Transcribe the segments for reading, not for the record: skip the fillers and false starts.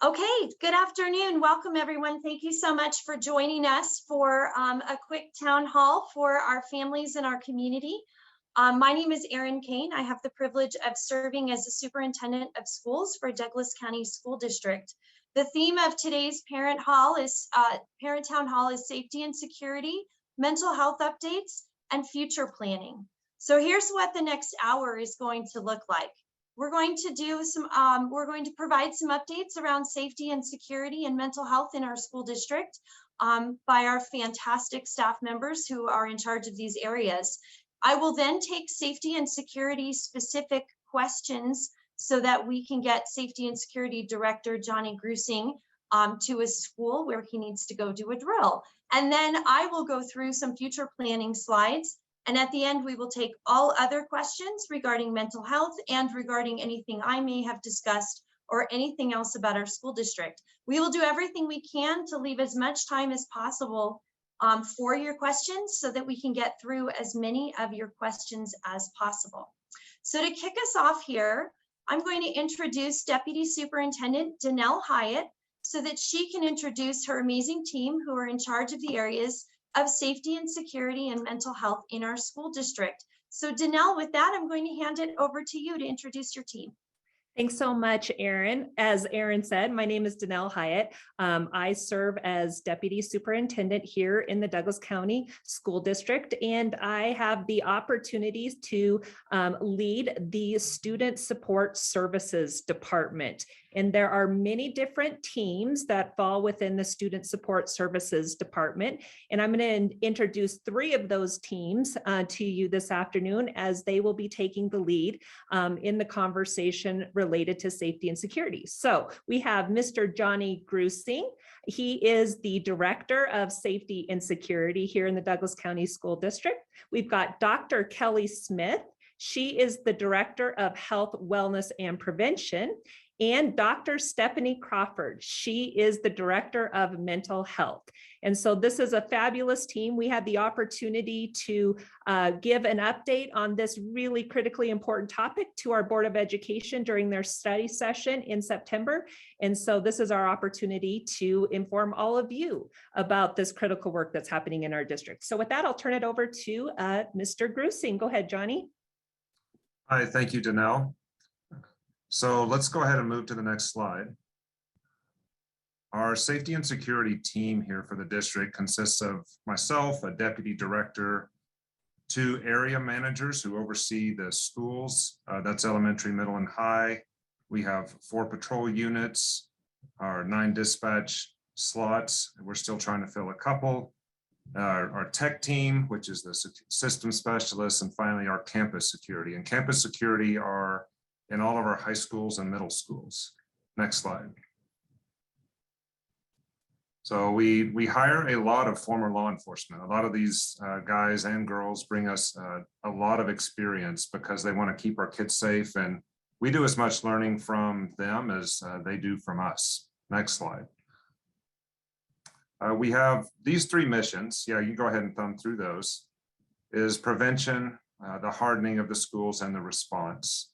Okay, good afternoon. Welcome, everyone. Thank you so much for joining us for a quick town hall for our families in our community. My name is Erin Kane. I have the privilege of serving as the superintendent of schools for Douglas County School District. The theme of today's parent town hall is safety and security, mental health updates, and future planning. So here's what the next hour is going to look like. We're going to provide some updates around safety and security and mental health in our school district by our fantastic staff members who are in charge of these areas. I will then take safety and security specific questions so that we can get Safety and Security Director Johnny Grusing to his school where he needs to go do a drill. And then I will go through some future planning slides. And at the end, we will take all other questions regarding mental health and regarding anything I may have discussed or anything else about our school district. We will do everything we can to leave as much time as possible for your questions so that we can get through as many of your questions as possible. So to kick us off here, I'm going to introduce Deputy Superintendent Danelle Hyatt so that she can introduce her amazing team who are in charge of the areas of safety and security and mental health in our school district. So Danelle, with that, I'm going to hand it over to you to introduce your team. Thanks so much, Erin. As Erin said, my name is Danelle Hyatt. I serve as Deputy Superintendent here in the Douglas County School District, and I have the opportunities to lead the Student Support Services Department. And there are many different teams that fall within the Student Support Services Department. And I'm going to introduce 3 of those teams to you this afternoon as they will be taking the lead in the conversation related to safety and security. So we have Mr. Johnny Grusing. He is the Director of Safety and Security here in the Douglas County School District. We've got Dr. Kelly Smith. She is the Director of Health, Wellness, and Prevention. And Dr. Stephanie Crawford. She is the Director of Mental Health. And so this is a fabulous team. We had the opportunity to give an update on this really critically important topic to our Board of Education during their study session in September. And so this is our opportunity to inform all of you about this critical work that's happening in our district. So with that, I'll turn it over to Mr. Grusing. Go ahead, Johnny. Hi, thank you, Danelle. So let's go ahead and move to the next slide. Our safety and security team here for the district consists of myself, a deputy director, 2 area managers who oversee the schools. That's elementary, middle, and high. We have 4 patrol units, our 9 dispatch slots. We're still trying to fill a couple. Our tech team, which is the system specialists, and finally our campus security. And campus security are in all of our high schools and middle schools. Next slide. So we hire a lot of former law enforcement. A lot of these guys and girls bring us a lot of experience because they want to keep our kids safe, and we do as much learning from them as they do from us. Next slide. We have these 3 missions. Yeah, you can go ahead and thumb through those. Is prevention, the hardening of the schools, and the response.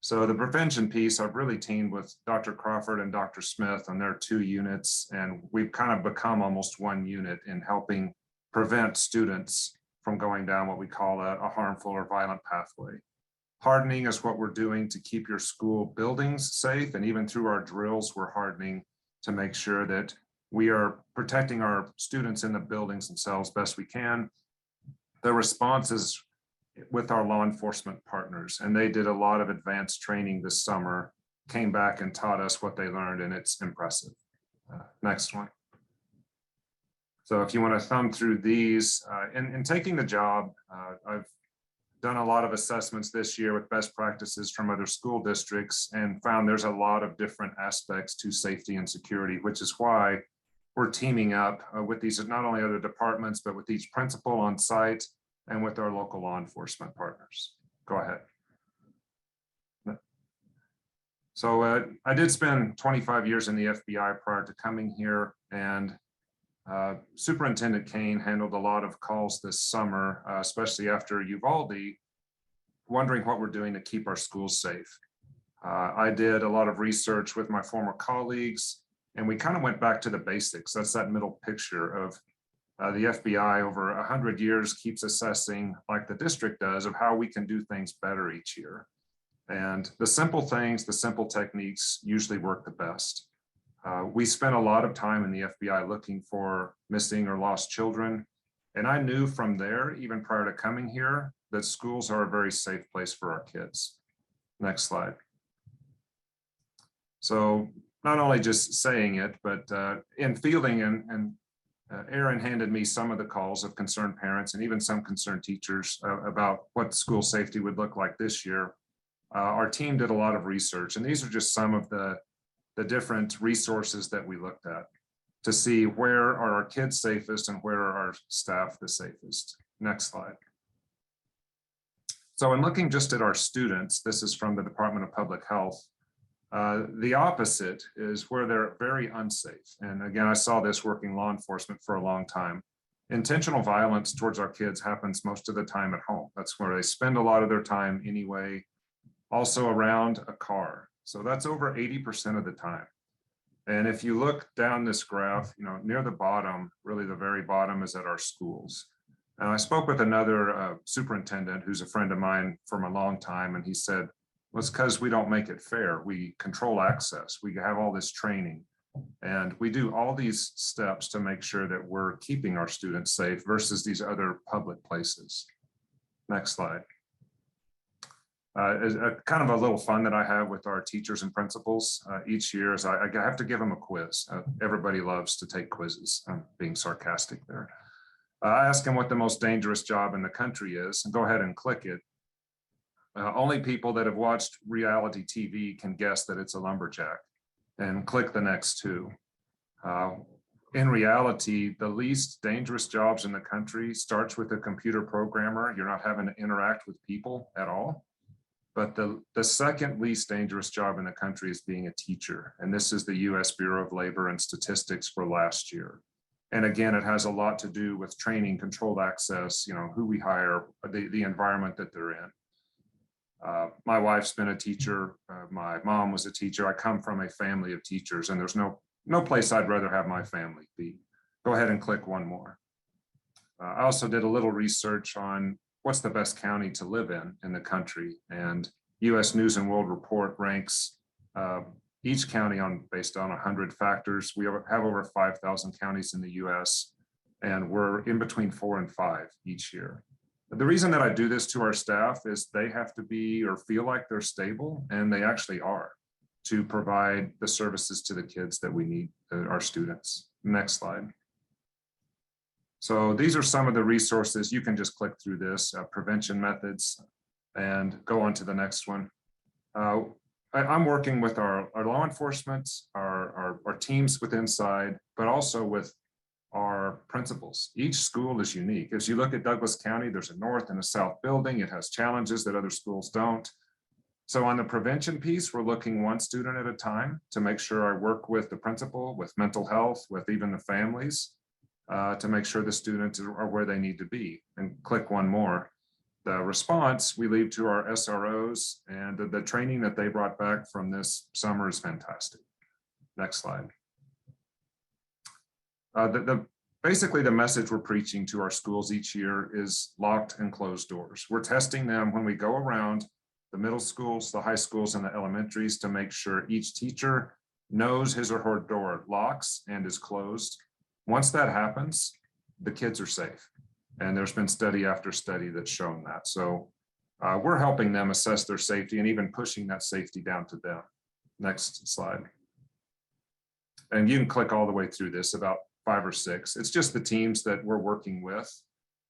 So the prevention piece, I've really teamed with Dr. Crawford and Dr. Smith on their 2 units, and we've kind of become almost 1 unit in helping prevent students from going down what we call a harmful or violent pathway. Hardening is what we're doing to keep your school buildings safe, and even through our drills, we're hardening to make sure that we are protecting our students in the buildings themselves best we can. The response is with our law enforcement partners, and they did a lot of advanced training this summer, came back and taught us what they learned, and it's impressive. Next one. So if you want to thumb through these, in taking the job, I've done a lot of assessments this year with best practices from other school districts and found there's a lot of different aspects to safety and security, which is why we're teaming up with these, not only other departments, but with each principal on site and with our local law enforcement partners. Go ahead. So I did spend 25 years in the FBI prior to coming here, and Superintendent Kane handled a lot of calls this summer, especially after Uvalde, wondering what we're doing to keep our schools safe. I did a lot of research with my former colleagues And we kind of went back to the basics. That's that middle picture of the FBI over 100 years keeps assessing, like the district does, of how we can do things better each year. And the simple things, the simple techniques usually work the best. We spent a lot of time in the FBI looking for missing or lost children. And I knew from there, even prior to coming here, that schools are a very safe place for our kids. Next slide. So not only just saying it, but in fielding and Aaron handed me some of the calls of concerned parents and even some concerned teachers about what school safety would look like this year. Our team did a lot of research, and these are just some of the different resources that we looked at to see where are our kids safest and where are our staff the safest. Next slide. So in looking just at our students, this is from the Department of Public Health. The opposite is where they're very unsafe. And again, I saw this working law enforcement for a long time. Intentional violence towards our kids happens most of the time at home. That's where they spend a lot of their time anyway. Also around a car. So that's over 80% of the time. And if you look down this graph, near the bottom, really the very bottom is at our schools. And I spoke with another superintendent who's a friend of mine from a long time, and he said, well, it's because we don't make it fair. We control access. We have all this training, and we do all these steps to make sure that we're keeping our students safe versus these other public places. Next slide. Is a kind of a little fun that I have with our teachers and principals each year is I have to give them a quiz. Everybody loves to take quizzes. I'm being sarcastic there. I ask them what the most dangerous job in the country is, and go ahead and click it. Only people that have watched reality TV can guess that it's a lumberjack, and click the next two. In reality, the least dangerous jobs in the country starts with a computer programmer. You're not having to interact with people at all. But the second least dangerous job in the country is being a teacher. And this is the US Bureau of Labor and Statistics for last year. And again, it has a lot to do with training, controlled access, who we hire, the environment that they're in. My wife's been a teacher. My mom was a teacher. I come from a family of teachers, and there's no place I'd rather have my family be. Go ahead and click one more. I also did a little research on what's the best county to live in the country, and US News and World Report ranks each county based on 100 factors. We have over 5,000 counties in the US, and we're in between 4 and 5 each year. The reason that I do this to our staff is they have to be or feel like they're stable, and they actually are, to provide the services to the kids that we need, our students. Next slide. So these are some of the resources. You can just click through this, prevention methods, and go on to the next one. I'm working with our law enforcement, our teams with inside, but also with our principals. Each school is unique. As you look at Douglas County, there's a north and a south building. It has challenges that other schools don't. So on the prevention piece, we're looking one student at a time to make sure I work with the principal, with mental health, with even the families, to make sure the students are where they need to be. And click one more. The response we leave to our SROs, and the training that they brought back from this summer is fantastic. Next slide. Basically the message we're preaching to our schools each year is locked and closed doors. We're testing them when we go around the middle schools, the high schools, and the elementaries to make sure each teacher knows his or her door locks and is closed. Once that happens, the kids are safe. And there's been study after study that's shown that. So we're helping them assess their safety and even pushing that safety down to them. Next slide. And you can click all the way through this, about 5 or 6. It's just the teams that we're working with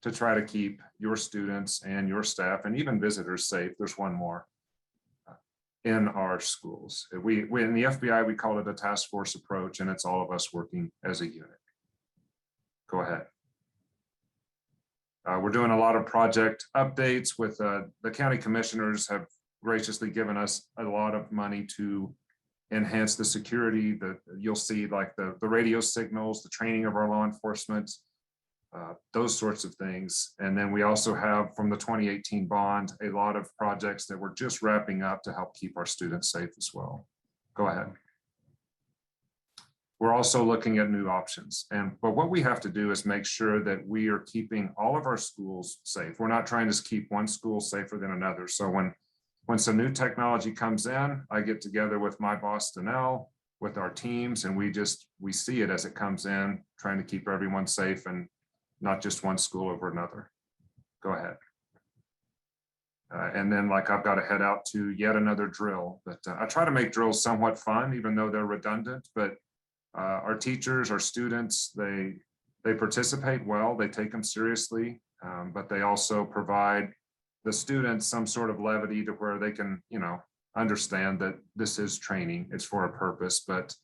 to try to keep your students and your staff and even visitors safe. There's one more in our schools. We in the FBI, we call it a task force approach, and it's all of us working as a unit. Go ahead. We're doing a lot of project updates with the county commissioners have graciously given us a lot of money to enhance the security. You'll see like the radio signals, the training of our law enforcement, those sorts of things. And then we also have from the 2018 bond, a lot of projects that we're just wrapping up to help keep our students safe as well. Go ahead. we're also looking at new options. But what we have to do is make sure that we are keeping all of our schools safe. We're not trying to keep one school safer than another. So when some new technology comes in, I get together with my boss, Danelle, with our teams, and we see it as it comes in, trying to keep everyone safe and not just one school over another. Go ahead. And then like I've got to head out to yet another drill, but I try to make drills somewhat fun, even though they're redundant, but our teachers, our students, they participate well, they take them seriously, but they also provide the students some sort of levity to where they can, understand that this is training, it's for a purpose, but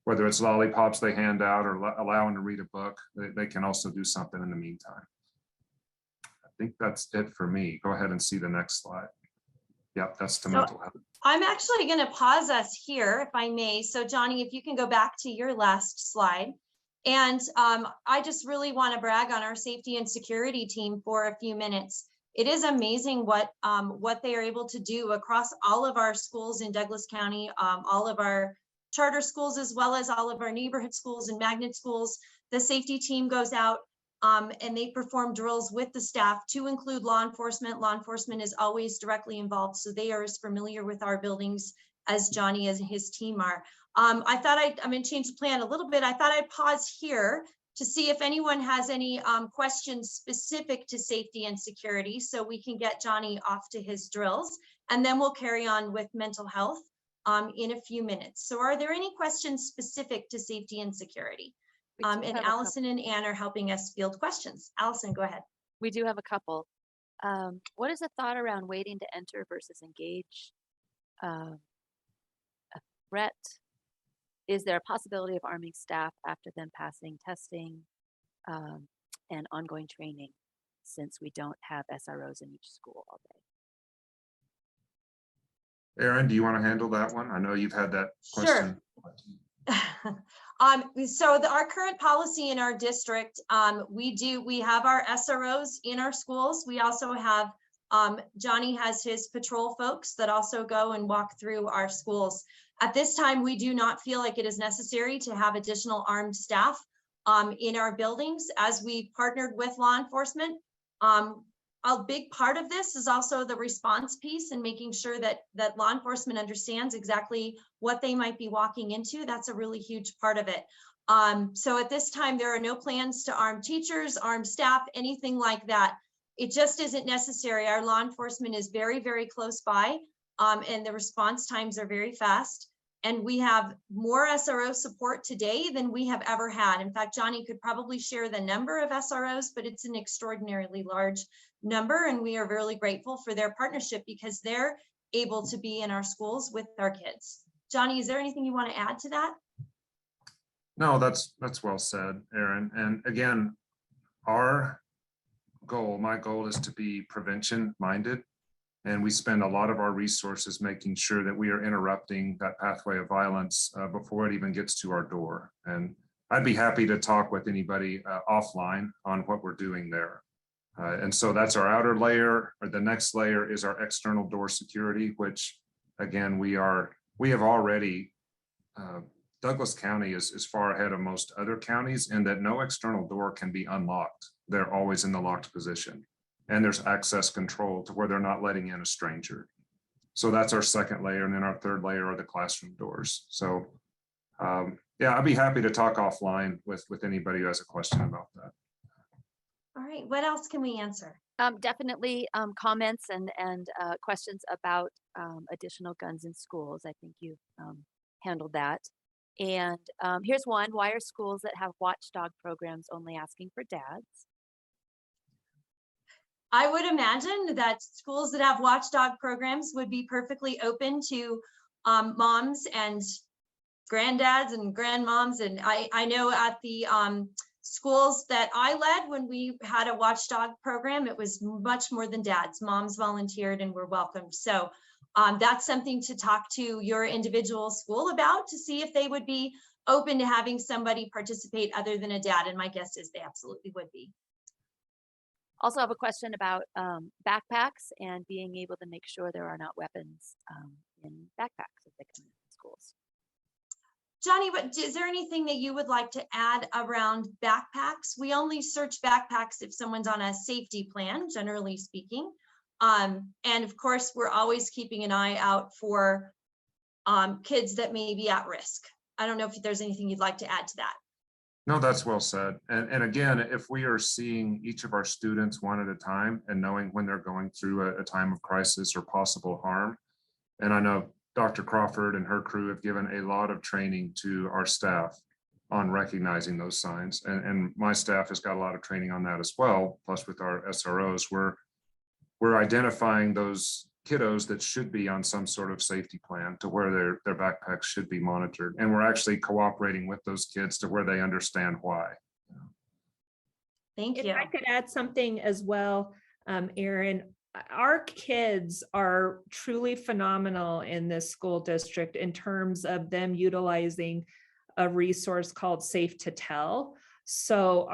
whether it's lollipops they hand out or allow them to read a book, they can also do something in the meantime. I think that's it for me. Go ahead and see the next slide. Yep, that's the mental health. I'm actually going to pause us here, if I may. So Johnny, if you can go back to your last slide. And I just really want to brag on our safety and security team for a few minutes. It is amazing what they are able to do across all of our schools in Douglas County, all of our charter schools, as well as all of our neighborhood schools and magnet schools. The safety team goes out and they perform drills with the staff to include law enforcement. Law enforcement is always directly involved, so they are as familiar with our buildings as Johnny and his team are. I'm going to change the plan a little bit. I thought I'd pause here to see if anyone has any questions specific to safety and security, so we can get Johnny off to his drills, and then we'll carry on with mental health in a few minutes. So are there any questions specific to safety and security? And Allison and Ann are helping us field questions. Allison, go ahead. We do have a couple. What is the thought around waiting to enter versus engage a threat? Is there a possibility of arming staff after them passing testing and ongoing training, since we don't have SROs in each school all day? Aaron, do you want to handle that one? I know you've had that question. Sure. Our current policy in our district, we have our SROs in our schools. We also have, Johnny has his patrol folks that also go and walk through our schools. At this time, we do not feel like it is necessary to have additional armed staff in our buildings, as we partnered with law enforcement. A big part of this is also the response piece and making sure that law enforcement understands exactly what they might be walking into. That's a really huge part of it. So at this time, there are no plans to arm teachers, arm staff, anything like that. It just isn't necessary. Our law enforcement is very, very close by, and the response times are very fast. And we have more SRO support today than we have ever had. In fact, Johnny could probably share the number of SROs, but it's an extraordinarily large number. And we are really grateful for their partnership, because they're able to be in our schools with our kids. Johnny, is there anything you want to add to that? No, that's well said, Aaron. And again, my goal is to be prevention minded. And we spend a lot of our resources making sure that we are interrupting that pathway of violence before it even gets to our door. And I'd be happy to talk with anybody offline on what we're doing there. And so that's our outer layer. Or the next layer is our external door security, which again, we have already, Douglas County is far ahead of most other counties in that no external door can be unlocked. They're always in the locked position. And there's access control to where they're not letting in a stranger. So that's our second layer. And then our third layer are the classroom doors. So yeah, I'd be happy to talk offline with anybody who has a question about that. All right, what else can we answer? Definitely comments and questions about additional guns in schools. I think you've handled that. And here's one: why are schools that have watchdog programs only asking for dads? I would imagine that schools that have watchdog programs would be perfectly open to moms and granddads and grandmoms. And I know at the schools that I led, when we had a watchdog program, it was much more than dads. Moms volunteered and were welcomed. So that's something to talk to your individual school about, to see if they would be open to having somebody participate other than a dad. And my guess is they absolutely would be. Also have a question about backpacks and being able to make sure there are not weapons in backpacks if they come in schools. Johnny, is there anything that you would like to add around backpacks? We only search backpacks if someone's on a safety plan, generally speaking. And of course, we're always keeping an eye out for kids that may be at risk. I don't know if there's anything you'd like to add to that. No, that's well said. And again, if we are seeing each of our students one at a time and knowing when they're going through a time of crisis or possible harm, and I know Dr. Crawford and her crew have given a lot of training to our staff on recognizing those signs. And my staff has got a lot of training on that as well. Plus with our SROs, we're identifying those kiddos that should be on some sort of safety plan to where their backpacks should be monitored. And we're actually cooperating with those kids to where they understand why. Thank you. If I could add something as well, Erin, our kids are truly phenomenal in this school district in terms of them utilizing a resource called Safe to Tell. So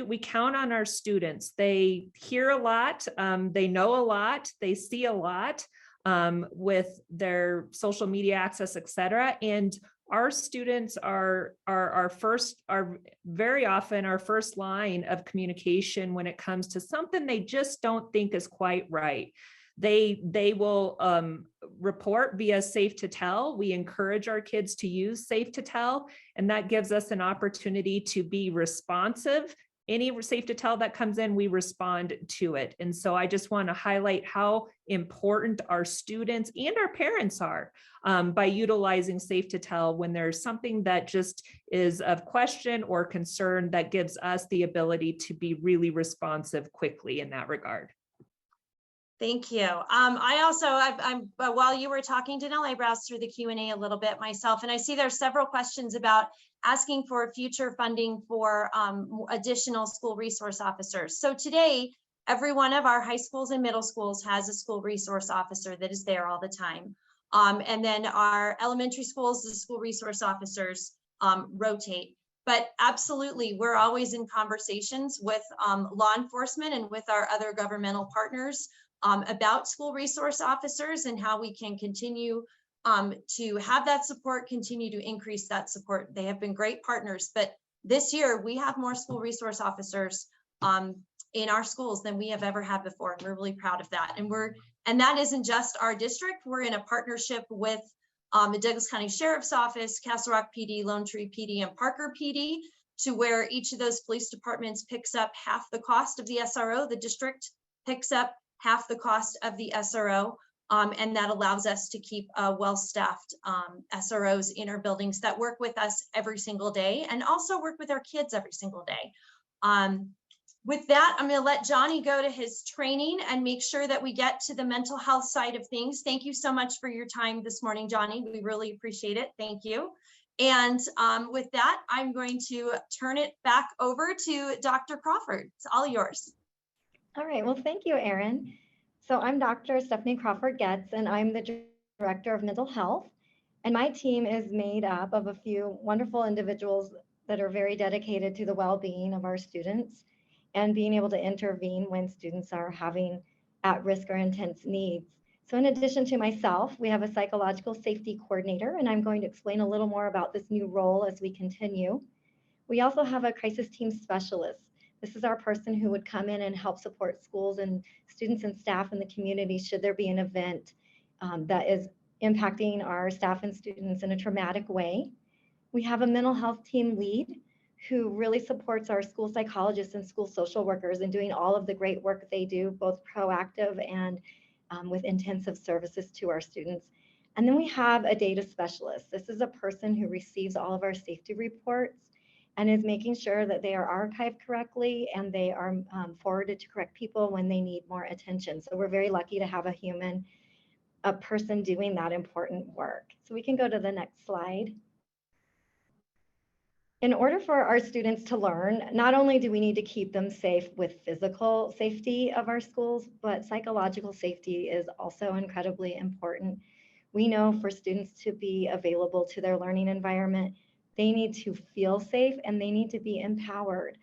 we count on our students. They hear a lot, they know a lot, they see a lot with their social media access, et cetera. And our students are very often our first line of communication when it comes to something they just don't think is quite right. They will report via Safe to Tell. We encourage our kids to use Safe to Tell, and that gives us an opportunity to be responsive. Any Safe to Tell that comes in, we respond to it. And so I just want to highlight how important our students and our parents are by utilizing Safe to Tell when there's something that just is of question or concern, that gives us the ability to be really responsive quickly in that regard. Thank you. While you were talking, Danelle, I browsed through the Q&A a little bit myself, and I see there's several questions about asking for future funding for additional school resource officers. So today, every one of our high schools and middle schools has a school resource officer that is there all the time. And then our elementary schools, the school resource officers rotate. But absolutely, we're always in conversations with law enforcement and with our other governmental partners about school resource officers and how we can continue to have that support, continue to increase that support. They have been great partners, but this year we have more school resource officers in our schools than we have ever had before. And we're really proud of that. And that isn't just our district. We're in a partnership with the Douglas County Sheriff's Office, Castle Rock PD, Lone Tree PD, and Parker PD, to where each of those police departments picks up half the cost of the SRO. The district picks up half the cost of the SRO, and that allows us to keep well-staffed SROs in our buildings that work with us every single day and also work with our kids every single day. With that, I'm going to let Johnny go to his training and make sure that we get to the mental health side of things. Thank you so much for your time this morning, Johnny. We really appreciate it. Thank you. And with that, I'm going to turn it back over to Dr. Crawford. It's all yours. All right, well, thank you, Erin. So I'm Dr. Stephanie Crawford Getz, and I'm the Director of Mental Health. And my team is made up of a few wonderful individuals that are very dedicated to the well-being of our students and being able to intervene when students are having at-risk or intense needs. So in addition to myself, we have a psychological safety coordinator, and I'm going to explain a little more about this new role as we continue. We also have a crisis team specialist. This is our person who would come in and help support schools and students and staff in the community should there be an event that is impacting our staff and students in a traumatic way. We have a mental health team lead who really supports our school psychologists and school social workers in doing all of the great work they do, both proactive and with intensive services to our students. And then we have a data specialist. This is a person who receives all of our safety reports and is making sure that they are archived correctly and they are forwarded to correct people when they need more attention. So we're very lucky to have a person doing that important work. So we can go to the next slide. In order for our students to learn, not only do we need to keep them safe with physical safety of our schools, but psychological safety is also incredibly important. We know for students to be available to their learning environment, they need to feel safe and they need to be empowered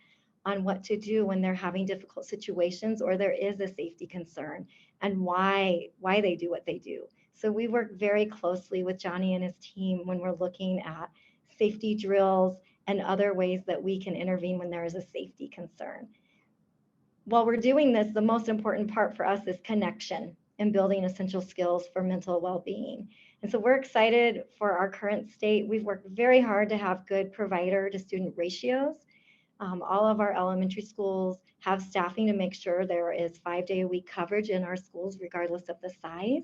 on what to do when they're having difficult situations or there is a safety concern and why they do what they do. So we work very closely with Johnny and his team when we're looking at safety drills, and other ways that we can intervene when there is a safety concern. While we're doing this, the most important part for us is connection and building essential skills for mental well-being. And so we're excited for our current state. We've worked very hard to have good provider to student ratios. All of our elementary schools have staffing to make sure there is 5-day-a-week coverage in our schools, regardless of the size.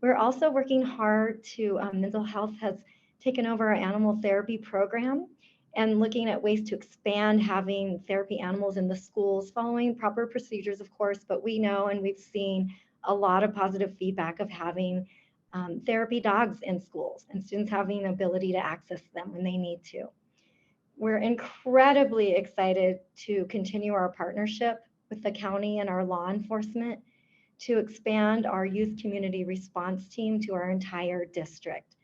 We're also working hard to, mental health has taken over our animal therapy program and looking at ways to expand having therapy animals in the schools, following proper procedures, of course, but we know and we've seen a lot of positive feedback of having therapy dogs in schools and students having the ability to access them when they need to. We're incredibly excited to continue our partnership with the county and our law enforcement to expand our youth community response team to our entire district.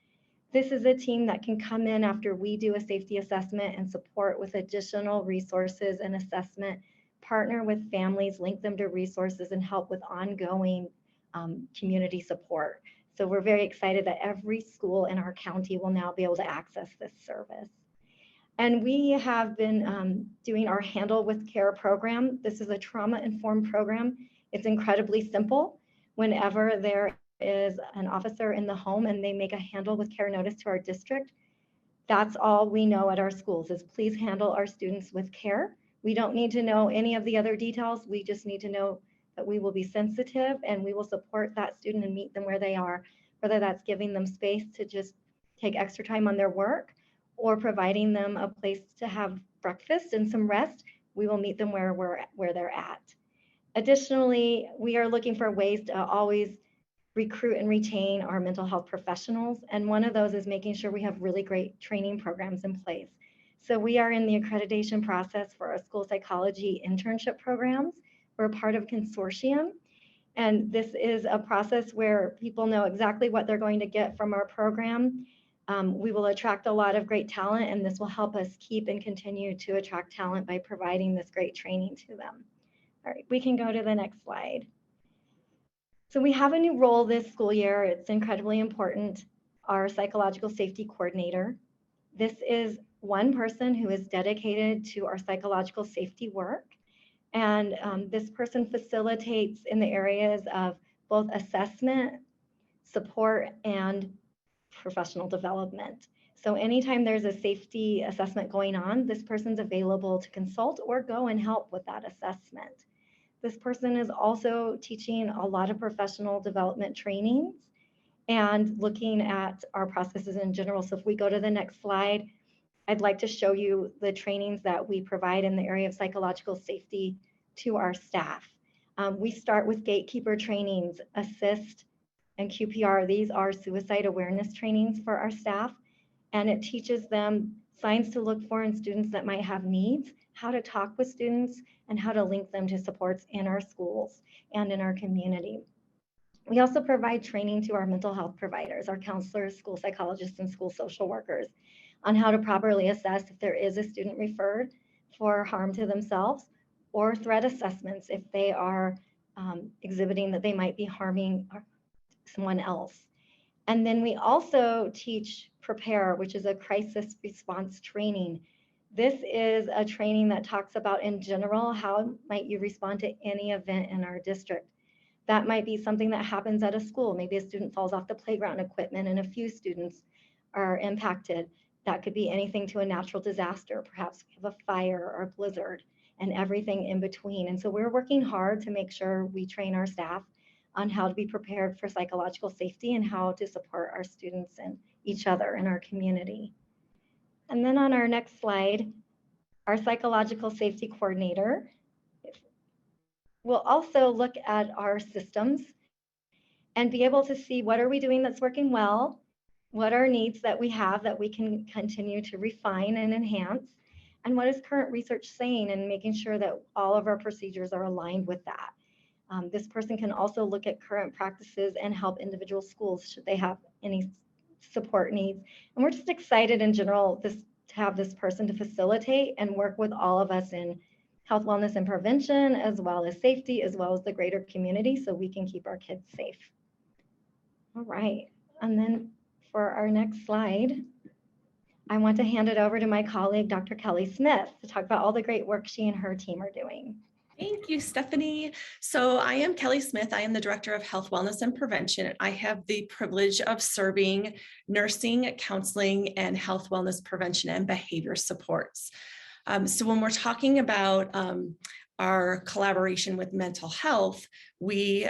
This is a team that can come in after we do a safety assessment and support with additional resources and assessment, partner with families, link them to resources, and help with ongoing community support. So we're very excited that every school in our county will now be able to access this service. And we have been doing our Handle with Care program. This is a trauma-informed program. It's incredibly simple. Whenever there is an officer in the home and they make a handle with care notice to our district, that's all we know at our schools is please handle our students with care. We don't need to know any of the other details. We just need to know that we will be sensitive and we will support that student and meet them where they are, whether that's giving them space to just take extra time on their work or providing them a place to have breakfast and some rest. We will meet them where they're at. Additionally, we are looking for ways to always recruit and retain our mental health professionals. And one of those is making sure we have really great training programs in place. So we are in the accreditation process for our school psychology internship programs. We're part of a consortium. And this is a process where people know exactly what they're going to get from our program. We will attract a lot of great talent, and this will help us keep and continue to attract talent by providing this great training to them. All right, we can go to the next slide. So we have a new role this school year. It's incredibly important, our psychological safety coordinator. This is one person who is dedicated to our psychological safety work. And this person facilitates in the areas of both assessment, support, and professional development. So anytime there's a safety assessment going on, this person's available to consult or go and help with that assessment. This person is also teaching a lot of professional development trainings and looking at our processes in general. So if we go to the next slide, I'd like to show you the trainings that we provide in the area of psychological safety to our staff. We start with gatekeeper trainings, assist, and QPR. These are suicide awareness trainings for our staff, and it teaches them signs to look for in students that might have needs, how to talk with students, and how to link them to supports in our schools and in our community. We also provide training to our mental health providers, our counselors, school psychologists, and school social workers on how to properly assess if there is a student referred for harm to themselves, or threat assessments if they are exhibiting that they might be harming someone else. And then we also teach Prepare, which is a crisis response training. This is a training that talks about, in general, how might you respond to any event in our district. That might be something that happens at a school. Maybe a student falls off the playground equipment and a few students are impacted. That could be anything to a natural disaster, perhaps we have a fire or a blizzard, and everything in between. And so we're working hard to make sure we train our staff on how to be prepared for psychological safety and how to support our students and each other in our community. And then on our next slide, our psychological safety coordinator will also look at our systems and be able to see what are we doing that's working well, what are needs that we have that we can continue to refine and enhance, and what is current research saying, and making sure that all of our procedures are aligned with that. This person can also look at current practices and help individual schools should they have any support needs. And we're just excited in general to have this person to facilitate and work with all of us in health, wellness, and prevention, as well as safety, as well as the greater community, so we can keep our kids safe. All right, and then for our next slide, I want to hand it over to my colleague, Dr. Kelly Smith, to talk about all the great work she and her team are doing. Thank you, Stephanie. So I am Kelly Smith. I am the Director of Health, Wellness, and Prevention. I have the privilege of serving nursing, counseling, and health, wellness, prevention, and behavior supports. So when we're talking about our collaboration with mental health, we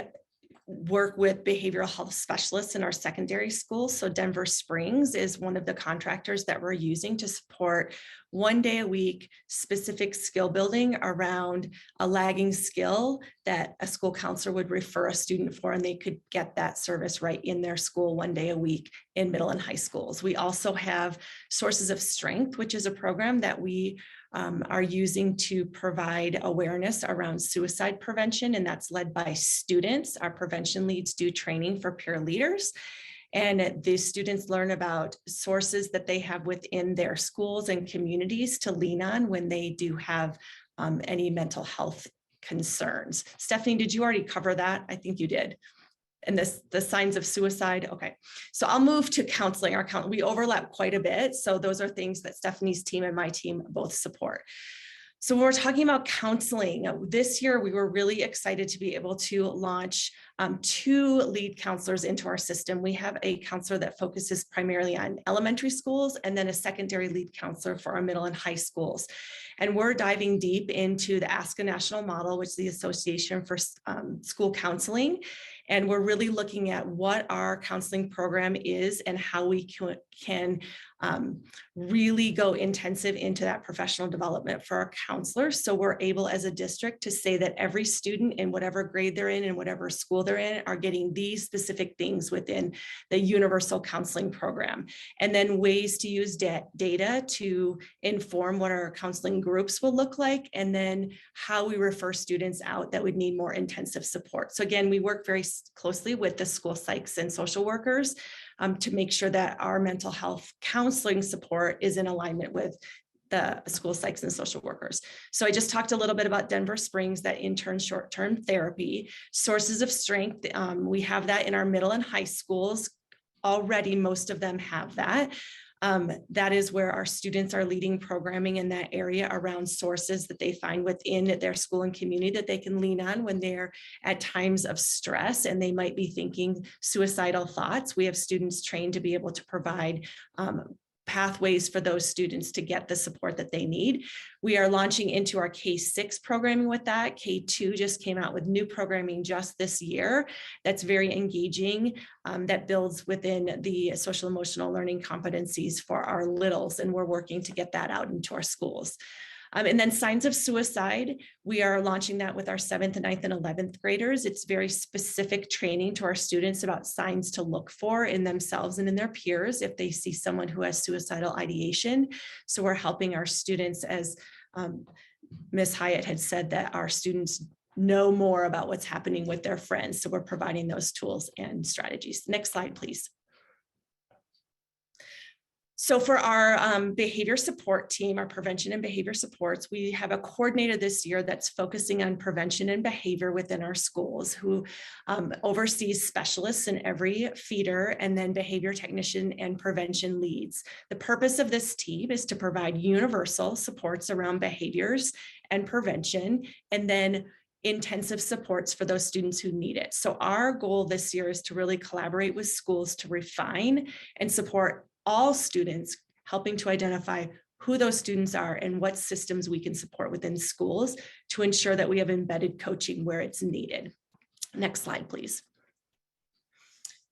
work with behavioral health specialists in our secondary schools. So Denver Springs is one of the contractors that we're using to support 1 day a week specific skill building around a lagging skill that a school counselor would refer a student for, and they could get that service right in their school 1 day a week in middle and high schools. We also have Sources of Strength, which is a program that we are using to provide awareness around suicide prevention, and that's led by students. Our prevention leads do training for peer leaders, and the students learn about sources that they have within their schools and communities to lean on when they do have any mental health concerns. Stephanie, did you already cover that? I think you did. And the signs of suicide. Okay, so I'll move to counseling. We overlap quite a bit. So those are things that Stephanie's team and my team both support. So when we're talking about counseling, this year we were really excited to be able to launch 2 lead counselors into our system. We have a counselor that focuses primarily on elementary schools, and then a secondary lead counselor for our middle and high schools. And we're diving deep into the ASCA National Model, which is the Association for School Counseling. And we're really looking at what our counseling program is and how we can really go intensive into that professional development for our counselors. So we're able as a district to say that every student in whatever grade they're in and whatever school they're in are getting these specific things within the universal counseling program. And then ways to use data to inform what our counseling groups will look like, and then how we refer students out that would need more intensive support. So again, we work very closely with the school psychs and social workers to make sure that our mental health counseling support is in alignment with the school psychs and social workers. So I just talked a little bit about Denver Springs, that intern short-term therapy. Sources of Strength, we have that in our middle and high schools. Already, most of them have that. That is where our students are leading programming in that area around sources that they find within their school and community that they can lean on when they're at times of stress and they might be thinking suicidal thoughts. We have students trained to be able to provide pathways for those students to get the support that they need. We are launching into our K-6 programming with that. K-2 just came out with new programming just this year that's very engaging, that builds within the social emotional learning competencies for our littles, and we're working to get that out into our schools. And then signs of suicide, we are launching that with our 7th, 9th, and 11th graders. It's very specific training to our students about signs to look for in themselves and in their peers if they see someone who has suicidal ideation. So we're helping our students, as Ms. Hyatt had said, that our students know more about what's happening with their friends. So we're providing those tools and strategies. Next slide, please. So for our behavior support team, our prevention and behavior supports, we have a coordinator this year that's focusing on prevention and behavior within our schools, who oversees specialists in every feeder, and then behavior technician and prevention leads. The purpose of this team is to provide universal supports around behaviors and prevention, and then intensive supports for those students who need it. So our goal this year is to really collaborate with schools to refine and support all students, helping to identify who those students are and what systems we can support within schools to ensure that we have embedded coaching where it's needed. Next slide, please.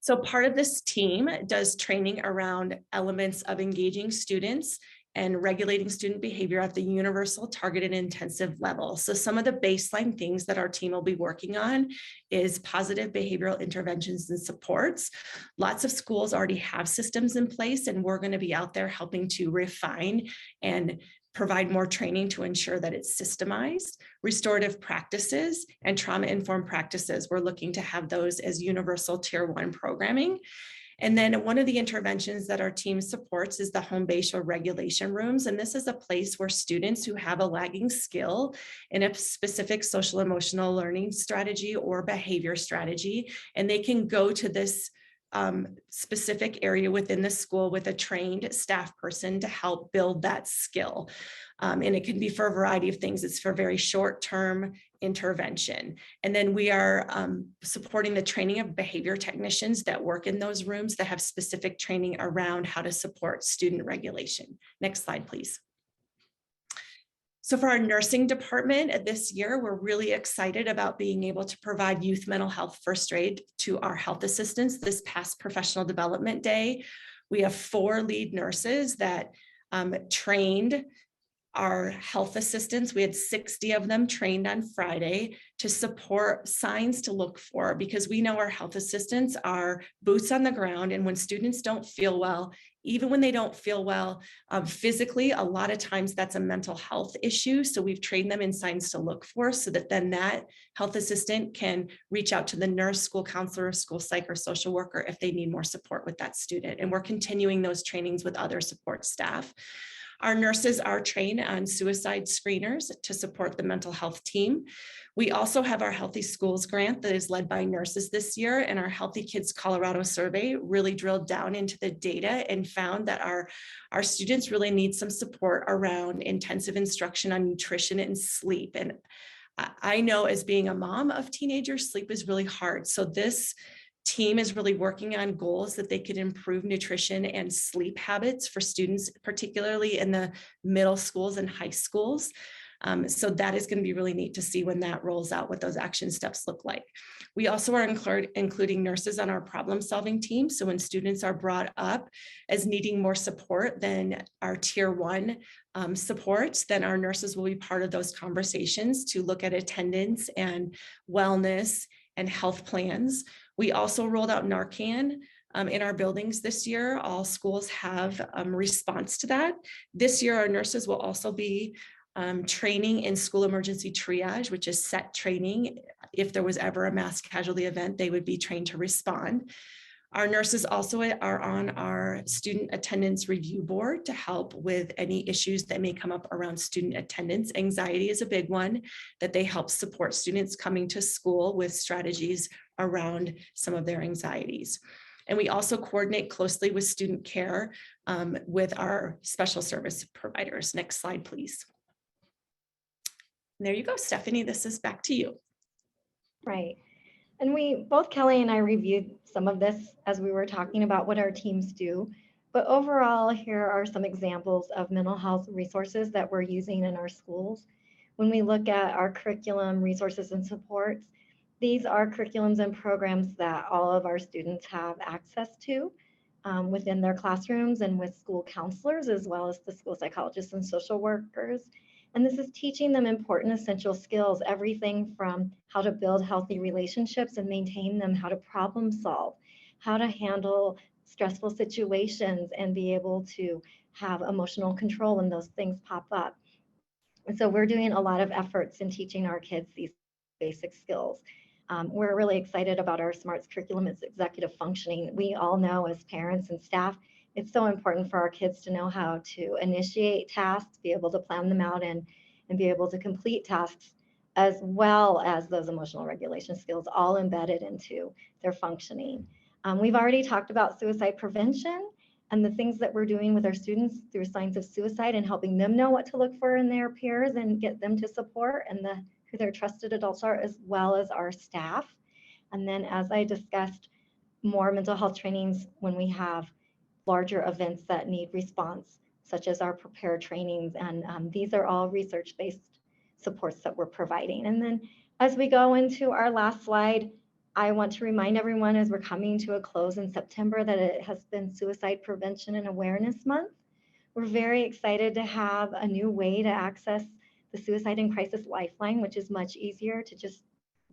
So part of this team does training around elements of engaging students and regulating student behavior at the universal, targeted, intensive level. So some of the baseline things that our team will be working on is positive behavioral interventions and supports. Lots of schools already have systems in place, and we're going to be out there helping to refine and provide more training to ensure that it's systemized. Restorative practices and trauma-informed practices, we're looking to have those as universal tier 1 programming. And then one of the interventions that our team supports is the home-based or regulation rooms. And this is a place where students who have a lagging skill in a specific social emotional learning strategy or behavior strategy, and they can go to this specific area within the school with a trained staff person to help build that skill. And it can be for a variety of things. It's for very short-term intervention. And then we are supporting the training of behavior technicians that work in those rooms that have specific training around how to support student regulation. Next slide, please. So for our nursing department this year, we're really excited about being able to provide youth mental health first aid to our health assistants this past professional development day. We have 4 lead nurses that trained our health assistants. We had 60 of them trained on Friday to support signs to look for, because we know our health assistants are boots on the ground. And when students don't feel well, even when they don't feel well physically, a lot of times that's a mental health issue. So we've trained them in signs to look for, so that then that health assistant can reach out to the nurse, school counselor, school psych, or social worker if they need more support with that student. And we're continuing those trainings with other support staff. Our nurses are trained on suicide screeners to support the mental health team. We also have our Healthy Schools grant that is led by nurses this year, and our Healthy Kids Colorado survey really drilled down into the data and found that our students really need some support around intensive instruction on nutrition and sleep. And I know, as being a mom of teenagers, sleep is really hard. So this team is really working on goals that they could improve nutrition and sleep habits for students, particularly in the middle schools and high schools. So that is going to be really neat to see when that rolls out, what those action steps look like. We also are including nurses on our problem-solving team. So when students are brought up as needing more support than our tier 1 support, then our nurses will be part of those conversations to look at attendance and wellness and health plans. We also rolled out Narcan in our buildings this year. All schools have a response to that. This year, our nurses will also be training in school emergency triage, which is set training. If there was ever a mass casualty event, they would be trained to respond. Our nurses also are on our student attendance review board to help with any issues that may come up around student attendance. Anxiety is a big one, that they help support students coming to school with strategies around some of their anxieties. And we also coordinate closely with student care with our special service providers. Next slide, please. And there you go, Stephanie, this is back to you. Right. And both Kelly and I reviewed some of this as we were talking about what our teams do. But overall, here are some examples of mental health resources that we're using in our schools. When we look at our curriculum, resources, and supports, these are curriculums and programs that all of our students have access to within their classrooms and with school counselors, as well as the school psychologists and social workers. And this is teaching them important essential skills, everything from how to build healthy relationships and maintain them, how to problem solve, how to handle stressful situations and be able to have emotional control when those things pop up. And so we're doing a lot of efforts in teaching our kids these basic skills. We're really excited about our SMARTS curriculum. It's executive functioning. We all know as parents and staff, it's so important for our kids to know how to initiate tasks, be able to plan them out and be able to complete tasks, as well as those emotional regulation skills, all embedded into their functioning. We've already talked about suicide prevention and the things that we're doing with our students through signs of suicide and helping them know what to look for in their peers and get them to support and who their trusted adults are, as well as our staff. And then, as I discussed, more mental health trainings when we have larger events that need response, such as our prepare trainings. And these are all research-based supports that we're providing. And then as we go into our last slide, I want to remind everyone as we're coming to a close in September that it has been Suicide Prevention and Awareness Month. We're very excited to have a new way to access the Suicide and Crisis Lifeline, which is much easier to just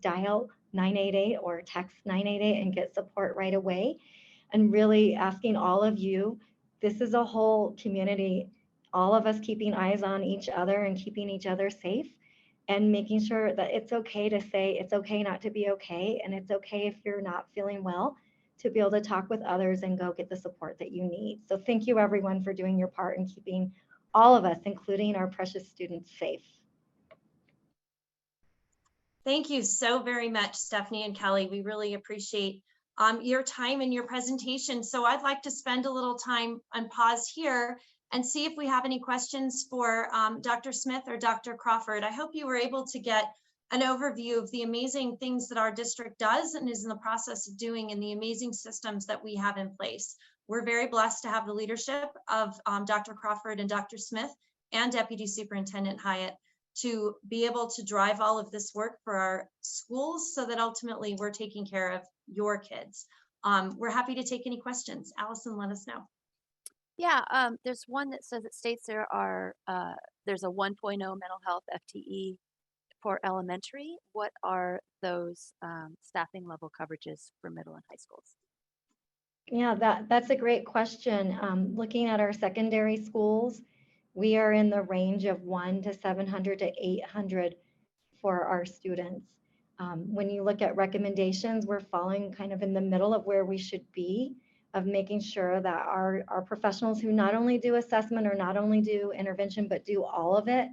dial 988 or text 988 and get support right away. And really asking all of you, this is a whole community, all of us keeping eyes on each other and keeping each other safe and making sure that it's okay to say it's okay not to be okay. And it's okay if you're not feeling well to be able to talk with others and go get the support that you need. So thank you everyone for doing your part in keeping all of us, including our precious students, safe. Thank you so very much, Stephanie and Kelly. We really appreciate your time and your presentation. So I'd like to spend a little time and pause here and see if we have any questions for Dr. Smith or Dr. Crawford. I hope you were able to get an overview of the amazing things that our district does and is in the process of doing, and the amazing systems that we have in place. We're very blessed to have the leadership of Dr. Crawford and Dr. Smith and Deputy Superintendent Hyatt to be able to drive all of this work for our schools so that ultimately we're taking care of your kids. We're happy to take any questions. Allison, let us know. Yeah, there's one that says it states there's a 1.0 mental health FTE for elementary. What are those staffing level coverages for middle and high schools? Yeah, that's a great question. Looking at our secondary schools, we are in the range of 1 to 700 to 800 for our students. When you look at recommendations, we're falling kind of in the middle of where we should be, of making sure that our professionals who not only do assessment or not only do intervention, but do all of it,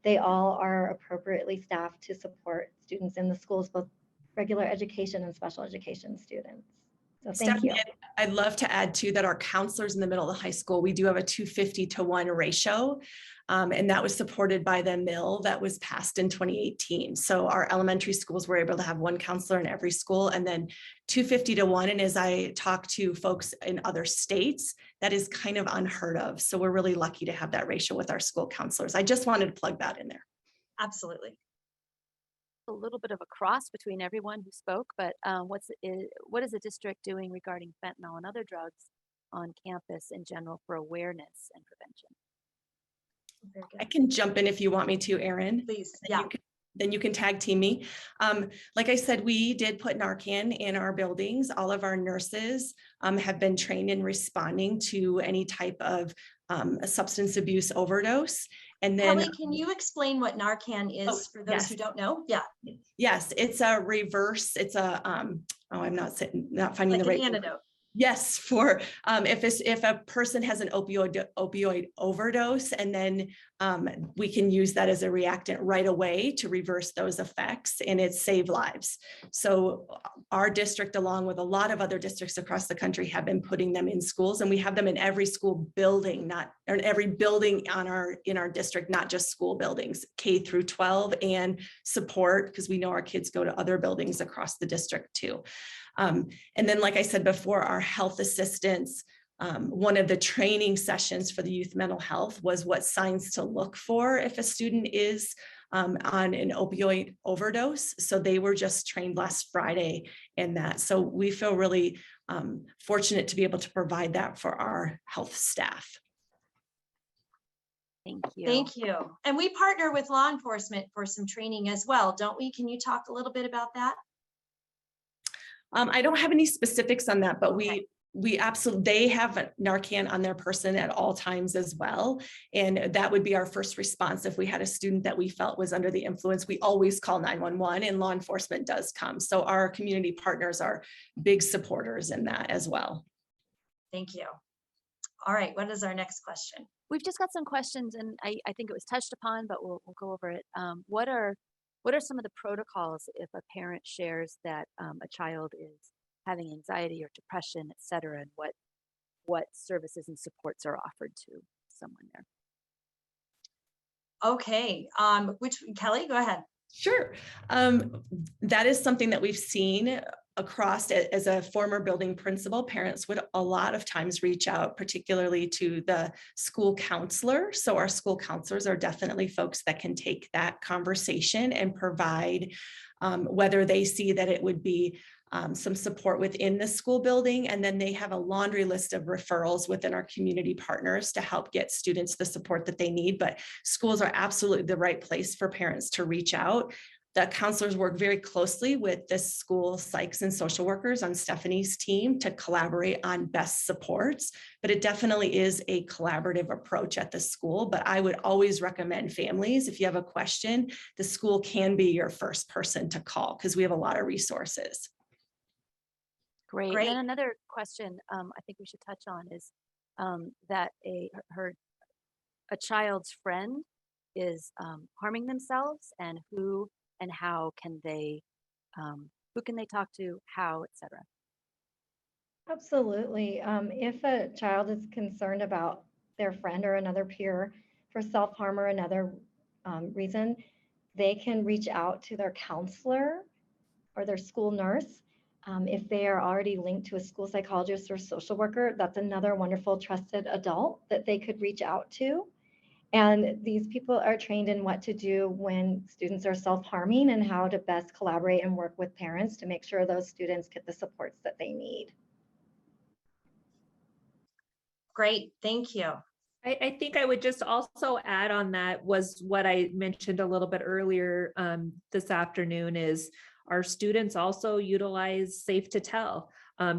they all are appropriately staffed to support students in the schools, both regular education and special education students. So thank you. I'd love to add too that our counselors in the middle of the high school, we do have a 250-to-1 ratio. And that was supported by the mill that was passed in 2018. So our elementary schools were able to have one counselor in every school, and then 250-to-1. And as I talk to folks in other states, that is kind of unheard of. So we're really lucky to have that ratio with our school counselors. I just wanted to plug that in there. Absolutely. A little bit of a cross between everyone who spoke, but what is the district doing regarding fentanyl and other drugs on campus in general for awareness and prevention? I can jump in if you want me to, Erin. Please, yeah. Then you can tag team me. Like I said, we did put Narcan in our buildings. All of our nurses have been trained in responding to any type of a substance abuse overdose. And then, Kelly, can you explain what Narcan is for those yes. who don't know? Yeah. Yes, it's a reverse. It's a I'm not finding Like the right an antidote. Yes, for if a person has an opioid overdose, and then we can use that as a reactant right away to reverse those effects, and it saved lives. So our district, along with a lot of other districts across the country, have been putting them in schools, and we have them in every school building, or in every building in our district, not just school buildings, K through 12, and support, because we know our kids go to other buildings across the district too. And then, like I said before, our health assistants, one of the training sessions for the youth mental health was what signs to look for if a student is on an opioid overdose. So they were just trained last Friday in that. So we feel really fortunate to be able to provide that for our health staff. Thank you. Thank you. And we partner with law enforcement for some training as well, don't we? Can you talk a little bit about that? I don't have any specifics on that, but Okay. we absolutely, they have Narcan on their person at all times as well. And that would be our first response. If we had a student that we felt was under the influence, we always call 911, and law enforcement does come. So our community partners are big supporters in that as well. Thank you. All right, what is our next question? We've just got some questions, and I think it was touched upon, but we'll go over it. What are some of the protocols if a parent shares that a child is having anxiety or depression, et cetera, and what services and supports are offered to someone there? Okay, Kelly, go ahead. Sure. That is something that we've seen across. As a former building principal, parents would a lot of times reach out, particularly to the school counselor. So our school counselors are definitely folks that can take that conversation and provide, whether they see that it would be some support within the school building, and then they have a laundry list of referrals within our community partners to help get students the support that they need. But schools are absolutely the right place for parents to reach out. The counselors work very closely with the school psychs and social workers on Stephanie's team to collaborate on best supports, but it definitely is a collaborative approach at the school. But I would always recommend families, if you have a question, the school can be your first person to call, because we have a lot of resources. Great. And then another question I think we should touch on is that a child's friend is harming themselves, and who and how can they, who can they talk to, how, et cetera? Absolutely. If a child is concerned about their friend or another peer for self-harm or another reason, they can reach out to their counselor or their school nurse. If they are already linked to a school psychologist or social worker, that's another wonderful trusted adult that they could reach out to. And these people are trained in what to do when students are self-harming and how to best collaborate and work with parents to make sure those students get the supports that they need. Great, thank you. I think I would just also add on that was what I mentioned a little bit earlier this afternoon is our students also utilize Safe to Tell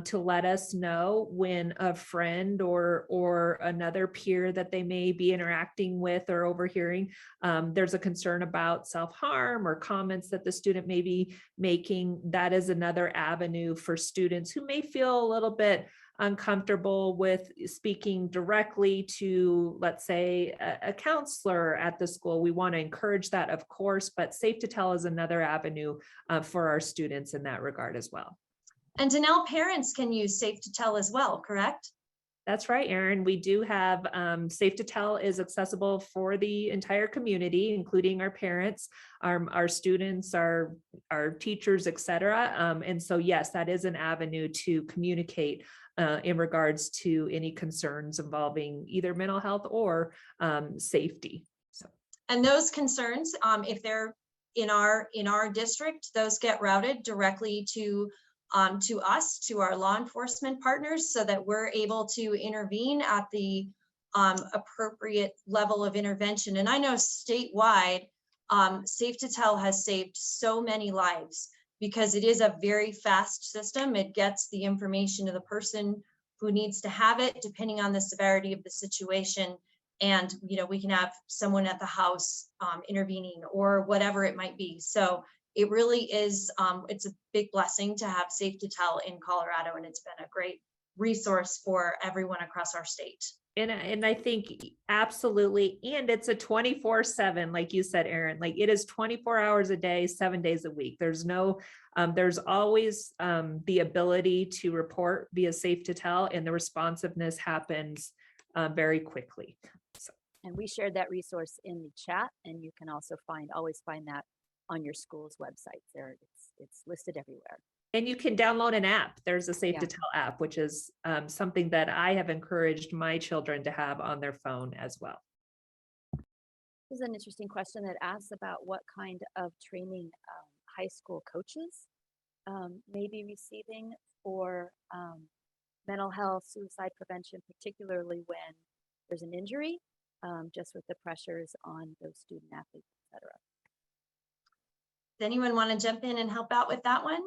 to let us know when a friend or another peer that they may be interacting with or overhearing, there's a concern about self-harm or comments that the student may be making. That is another avenue for students who may feel a little bit uncomfortable with speaking directly to, let's say, a counselor at the school. We want to encourage that, of course, but Safe to Tell is another avenue for our students in that regard as well. And Danelle, parents can use Safe to Tell as well, correct? That's right, Erin. We do have Safe to Tell is accessible for the entire community, including our parents, our students, our teachers, et cetera. And so, yes, that is an avenue to communicate in regards to any concerns involving either mental health or safety. So, and those concerns, if they're in our district, those get routed directly to us, to our law enforcement partners, so that we're able to intervene at the appropriate level of intervention. And I know statewide, Safe to Tell has saved so many lives because it is a very fast system. It gets the information to the person who needs to have it, depending on the severity of the situation. And, you know, we can have someone at the house intervening or whatever it might be. So it really is, it's a big blessing to have Safe to Tell in Colorado, and it's been a great resource for everyone across our state. And I think absolutely, and it's a 24/7, like you said, Erin, like it is 24 hours a day, 7 days a week. There's no, there's always the ability to report via Safe to Tell, and the responsiveness happens very quickly. So. And we shared that resource in the chat, and you can also always find that on your school's website. There, it's listed everywhere. And you can download an app. There's a Safe to Tell app, which is something that I have encouraged my children to have on their phone as well. This is an interesting question that asks about what kind of training high school coaches may be receiving for mental health, suicide prevention, particularly when there's an injury, just with the pressures on those student athletes, et cetera. Does anyone want to jump in and help out with that one?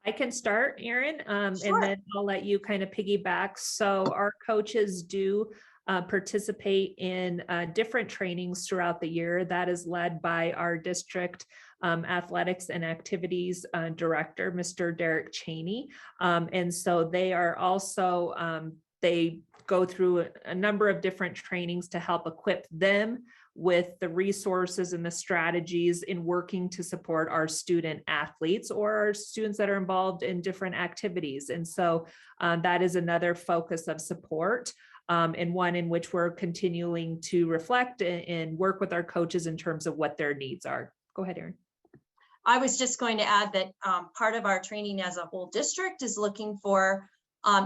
I can start, Erin, Sure. and then I'll let you kind of piggyback. So our coaches do participate in different trainings throughout the year. That is led by our district athletics and activities director, Mr. Derek Cheney. And so they are also, they go through a number of different trainings to help equip them with the resources and the strategies in working to support our student athletes or our students that are involved in different activities. And so that is another focus of support, and one in which we're continuing to reflect and work with our coaches in terms of what their needs are. Go ahead, Erin. I was just going to add that part of our training as a whole district is looking for,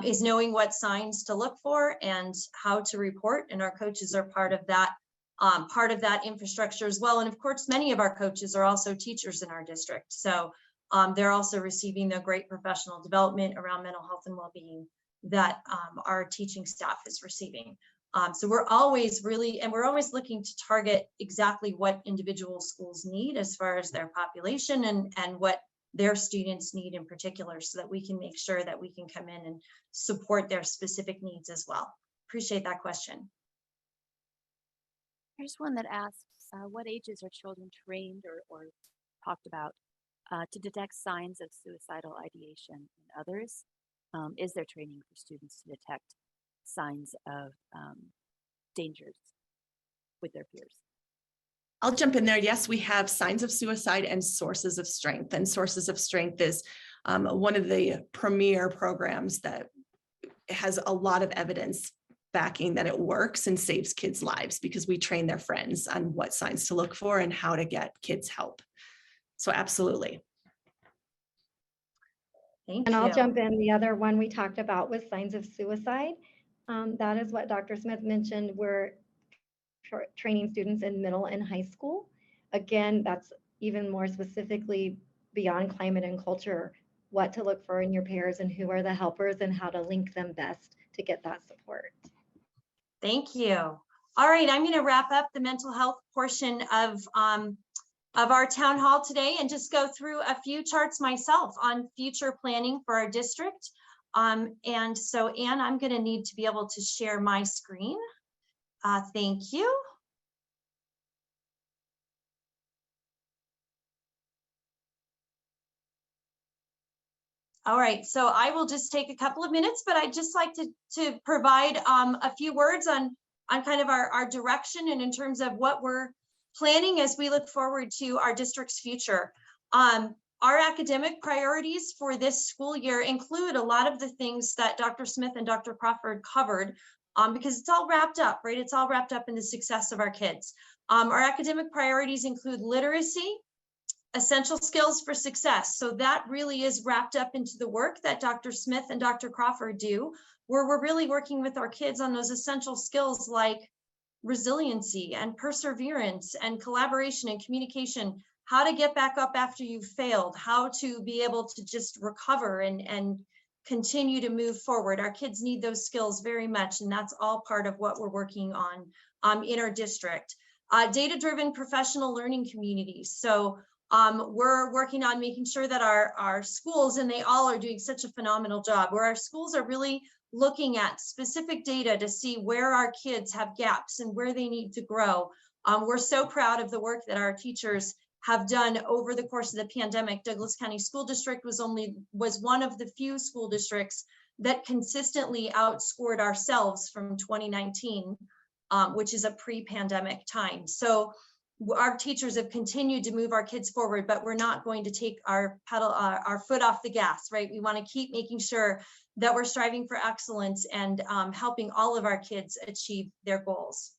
is knowing what signs to look for and how to report. And our coaches are part of that infrastructure as well. And of course, many of our coaches are also teachers in our district. So they're also receiving the great professional development around mental health and well-being that our teaching staff is receiving. So we're always looking to target exactly what individual schools need as far as their population and what their students need in particular, so that we can make sure that we can come in and support their specific needs as well. Appreciate that question. Here's one that asks, what ages are children trained or talked about to detect signs of suicidal ideation in others? Is there training for students to detect signs of dangers with their peers? I'll jump in there. Yes, we have signs of suicide and sources of strength. And sources of strength is one of the premier programs that has a lot of evidence backing that it works and saves kids' lives, because we train their friends on what signs to look for and how to get kids help. So absolutely. Thank And you. I'll jump in. The other one we talked about was signs of suicide. That is what Dr. Smith mentioned. We're training students in middle and high school. Again, that's even more specifically beyond climate and culture, what to look for in your peers and who are the helpers and how to link them best to get that support. Thank you. All right, I'm going to wrap up the mental health portion of our town hall today and just go through a few charts myself on future planning for our district. And so, Anne, I'm going to need to be able to share my screen. Thank you. All right, so I will just take a couple of minutes, but I'd just like to provide a few words on kind of our direction and in terms of what we're planning as we look forward to our district's future. Our academic priorities for this school year include a lot of the things that Dr. Smith and Dr. Crawford covered, because it's all wrapped up, right? It's all wrapped up in the success of our kids. Our academic priorities include literacy, essential skills for success. So that really is wrapped up into the work that Dr. Smith and Dr. Crawford do, where we're really working with our kids on those essential skills like resiliency and perseverance and collaboration and communication, how to get back up after you've failed, how to be able to just recover and continue to move forward. Our kids need those skills very much, and that's all part of what we're working on in our district. Data-driven professional learning communities. So we're working on making sure that our schools, and they all are doing such a phenomenal job, where our schools are really looking at specific data to see where our kids have gaps and where they need to grow. We're so proud of the work that our teachers have done over the course of the pandemic. Douglas County School District was one of the few school districts that consistently outscored ourselves from 2019, which is a pre-pandemic time. So our teachers have continued to move our kids forward, but we're not going to take our foot off the gas, right? We want to keep making sure that we're striving for excellence and helping all of our kids achieve their goals.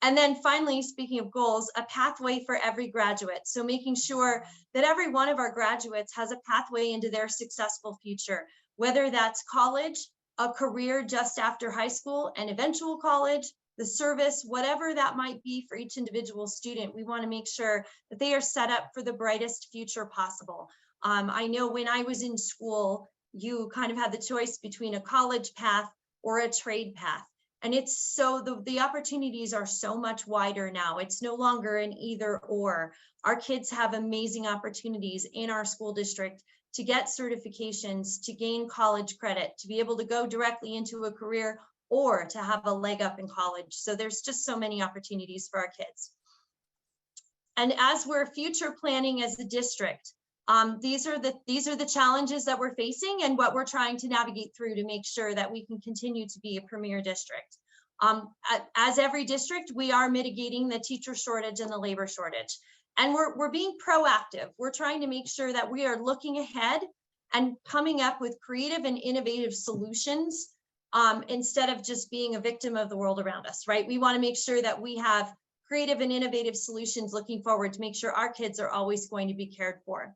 And then finally, speaking of goals, a pathway for every graduate. So making sure that every one of our graduates has a pathway into their successful future, whether that's college, a career just after high school, an eventual college, the service, whatever that might be for each individual student. We want to make sure that they are set up for the brightest future possible. I know when I was in school, you kind of had the choice between a college path or a trade path. And it's so the opportunities are so much wider now. It's no longer an either or. Our kids have amazing opportunities in our school district to get certifications, to gain college credit, to be able to go directly into a career or to have a leg up in college. So there's just so many opportunities for our kids. And as we're future planning as a district, these are the challenges that we're facing and what we're trying to navigate through to make sure that we can continue to be a premier district. As every district, we are mitigating the teacher shortage and the labor shortage. And we're being proactive. We're trying to make sure that we are looking ahead and coming up with creative and innovative solutions instead of just being a victim of the world around us, right? We want to make sure that we have creative and innovative solutions looking forward to make sure our kids are always going to be cared for.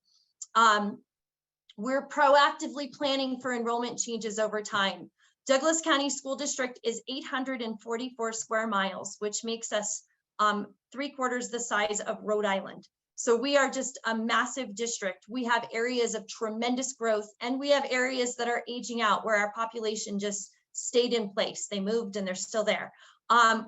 We're proactively planning for enrollment changes over time. Douglas County School District is 844 square miles, which makes us 3/4 the size of Rhode Island. So we are just a massive district. We have areas of tremendous growth, and we have areas that are aging out where our population just stayed in place. They moved and they're still there.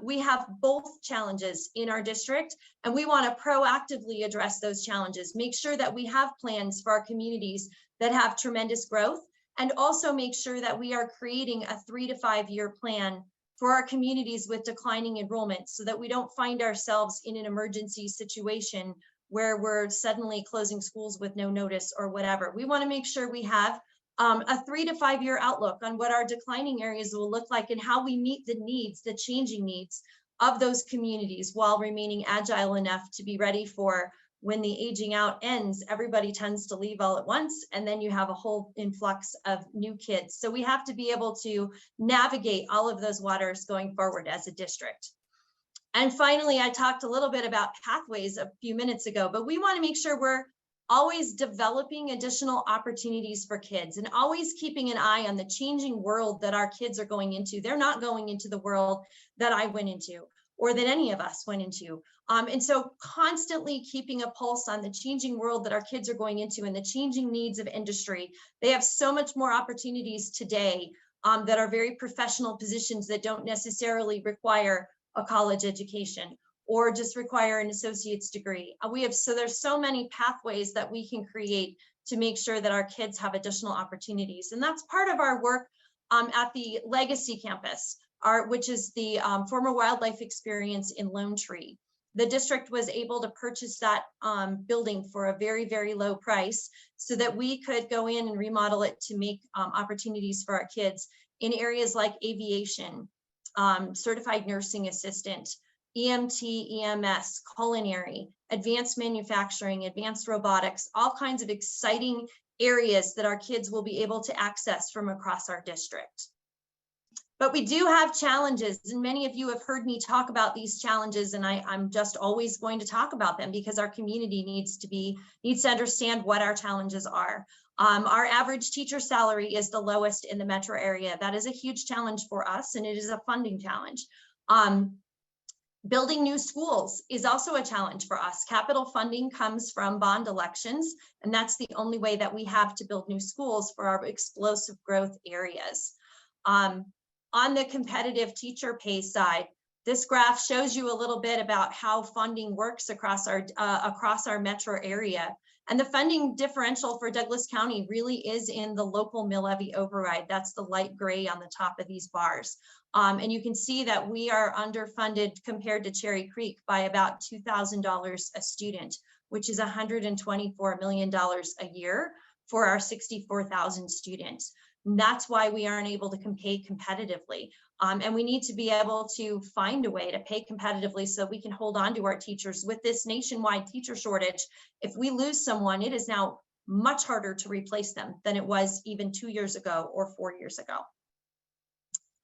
We have both challenges in our district, and we want to proactively address those challenges, make sure that we have plans for our communities that have tremendous growth, and also make sure that we are creating a 3 to 5 year plan for our communities with declining enrollment so that we don't find ourselves in an emergency situation where we're suddenly closing schools with no notice or whatever. We want to make sure we have a 3 to 5 year outlook on what our declining areas will look like and how we meet the needs, the changing needs of those communities while remaining agile enough to be ready for when the aging out ends, everybody tends to leave all at once, and then you have a whole influx of new kids. So we have to be able to navigate all of those waters going forward as a district. And finally, I talked a little bit about pathways a few minutes ago, but we want to make sure we're always developing additional opportunities for kids and always keeping an eye on the changing world that our kids are going into. They're not going into the world that I went into or that any of us went into. And so constantly keeping a pulse on the changing world that our kids are going into and the changing needs of industry. They have so much more opportunities today that are very professional positions that don't necessarily require a college education or just require an associate's degree. So there's so many pathways that we can create to make sure that our kids have additional opportunities. And that's part of our work at the Legacy Campus, which is the former wildlife experience in Lone Tree. The district was able to purchase that building for a very, very low price so that we could go in and remodel it to make opportunities for our kids in areas like aviation, certified nursing assistant, EMT, EMS, culinary, advanced manufacturing, advanced robotics, all kinds of exciting areas that our kids will be able to access from across our district. But we do have challenges, and many of you have heard me talk about these challenges, and I'm just always going to talk about them because our community needs to understand what our challenges are. Our average teacher salary is the lowest in the metro area. That is a huge challenge for us, and it is a funding challenge. Building new schools is also a challenge for us. Capital funding comes from bond elections, and that's the only way that we have to build new schools for our explosive growth areas. On the competitive teacher pay side, this graph shows you a little bit about how funding works across our metro area. And the funding differential for Douglas County really is in the local mill levy override. That's the light gray on the top of these bars. And you can see that we are underfunded compared to Cherry Creek by about $2,000 a student, which is $124 million a year for our 64,000 students. And that's why we aren't able to pay competitively. And we need to be able to find a way to pay competitively so we can hold on to our teachers. With this nationwide teacher shortage, if we lose someone, it is now much harder to replace them than it was even 2 years ago or 4 years ago.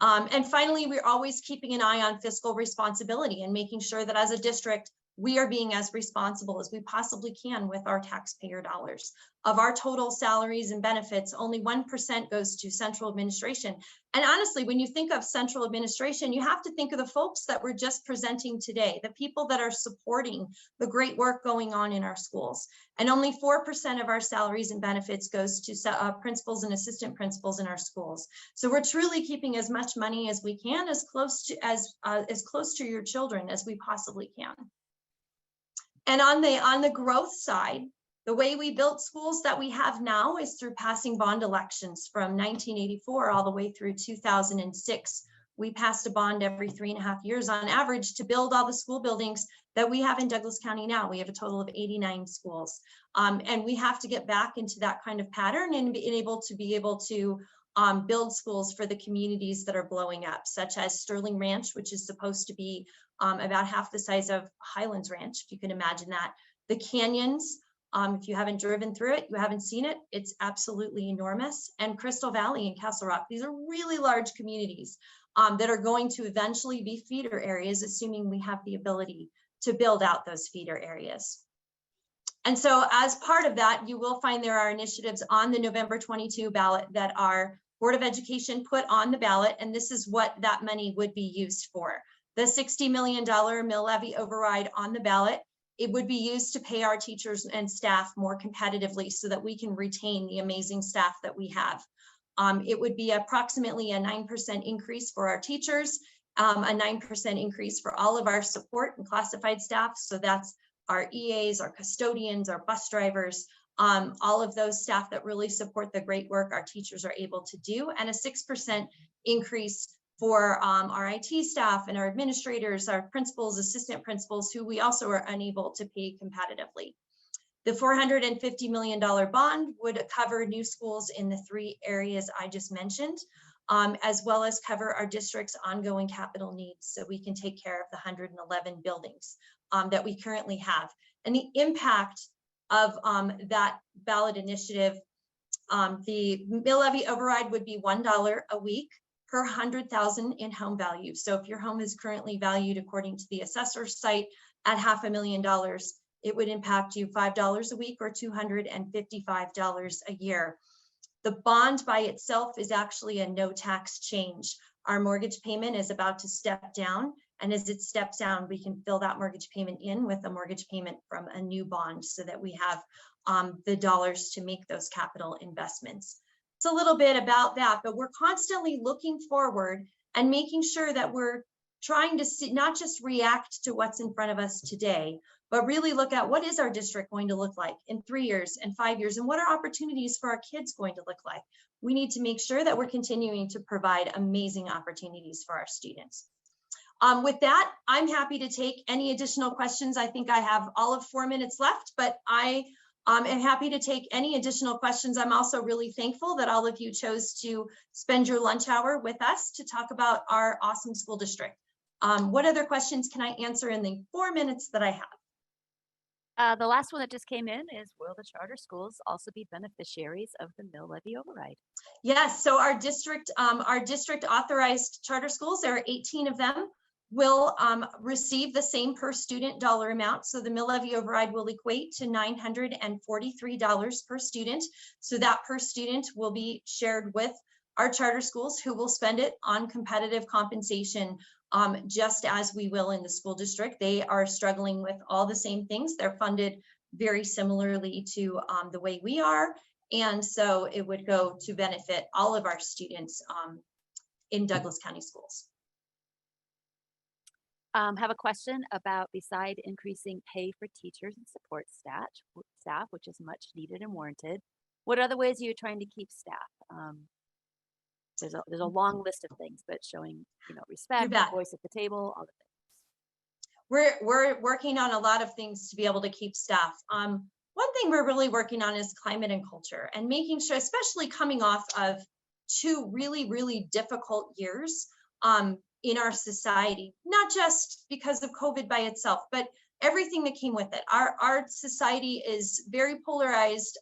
And finally, we're always keeping an eye on fiscal responsibility and making sure that as a district, we are being as responsible as we possibly can with our taxpayer dollars. Of our total salaries and benefits, only 1% goes to central administration. And honestly, when you think of central administration, you have to think of the folks that we're just presenting today, the people that are supporting the great work going on in our schools. And only 4% of our salaries and benefits goes to principals and assistant principals in our schools. So we're truly keeping as much money as we can, as close to your children as we possibly can. And on the growth side, the way we built schools that we have now is through passing bond elections from 1984 all the way through 2006. We passed a bond every 3.5 years on average to build all the school buildings that we have in Douglas County now. We have a total of 89 schools. And we have to get back into that kind of pattern and be able to build schools for the communities that are blowing up, such as Sterling Ranch, which is supposed to be about half the size of Highlands Ranch, if you can imagine that. The Canyons, if you haven't driven through it, you haven't seen it, it's absolutely enormous. And Crystal Valley and Castle Rock, these are really large communities that are going to eventually be feeder areas, assuming we have the ability to build out those feeder areas. And so as part of that, you will find there are initiatives on the November 22 ballot that our Board of Education put on the ballot, and this is what that money would be used for. The $60 million mill levy override on the ballot, it would be used to pay our teachers and staff more competitively so that we can retain the amazing staff that we have. It would be approximately a 9% increase for our teachers, a 9% increase for all of our support and classified staff. So that's our EAs, our custodians, our bus drivers, all of those staff that really support the great work our teachers are able to do, and a 6% increase for our IT staff and our administrators, our principals, assistant principals, who we also are unable to pay competitively. The $450 million bond would cover new schools in the 3 areas I just mentioned, as well as cover our district's ongoing capital needs so we can take care of the 111 buildings that we currently have. and the impact of that ballot initiative. The mill levy override would be $1 a week per 100,000 in home value. So if your home is currently valued according to the assessor's site at $500,000, it would impact you $5 a week or $255 a year. The bond by itself is actually a no tax change. Our mortgage payment is about to step down, and as it steps down, we can fill that mortgage payment in with a mortgage payment from a new bond so that we have the dollars to make those capital investments. It's a little bit about that, but we're constantly looking forward and making sure that we're trying to see, not just react to what's in front of us today, but really look at what is our district going to look like in 3 years and 5 years, and what are opportunities for our kids going to look like. We need to make sure that we're continuing to provide amazing opportunities for our students. With that, I'm happy to take any additional questions. I think I have all of 4 minutes left, but I am happy to take any additional questions. I'm also really thankful that all of you chose to spend your lunch hour with us to talk about our awesome school district. What other questions can I answer in the 4 minutes that I have? The last one that just came in is, will the charter schools also be beneficiaries of the mill levy override? Yes, so our district authorized charter schools, there are 18 of them, will receive the same per student dollar amount. So the mill levy override will equate to $943 per student. So that per student will be shared with our charter schools, who will spend it on competitive compensation, just as we will in the school district. They are struggling with all the same things. They're funded very similarly to the way we are. And so it would go to benefit all of our students in Douglas County schools. Have a question about, beside increasing pay for teachers and support staff, which is much needed and warranted, what other ways are you trying to keep staff? There's a long list of things, but showing, respect, voice at the table, all the things. We're working on a lot of things to be able to keep staff. One thing we're really working on is climate and culture, and making sure, especially coming off of 2 really, really difficult years in our society, not just because of COVID by itself, but everything that came with it. Our society is very polarized.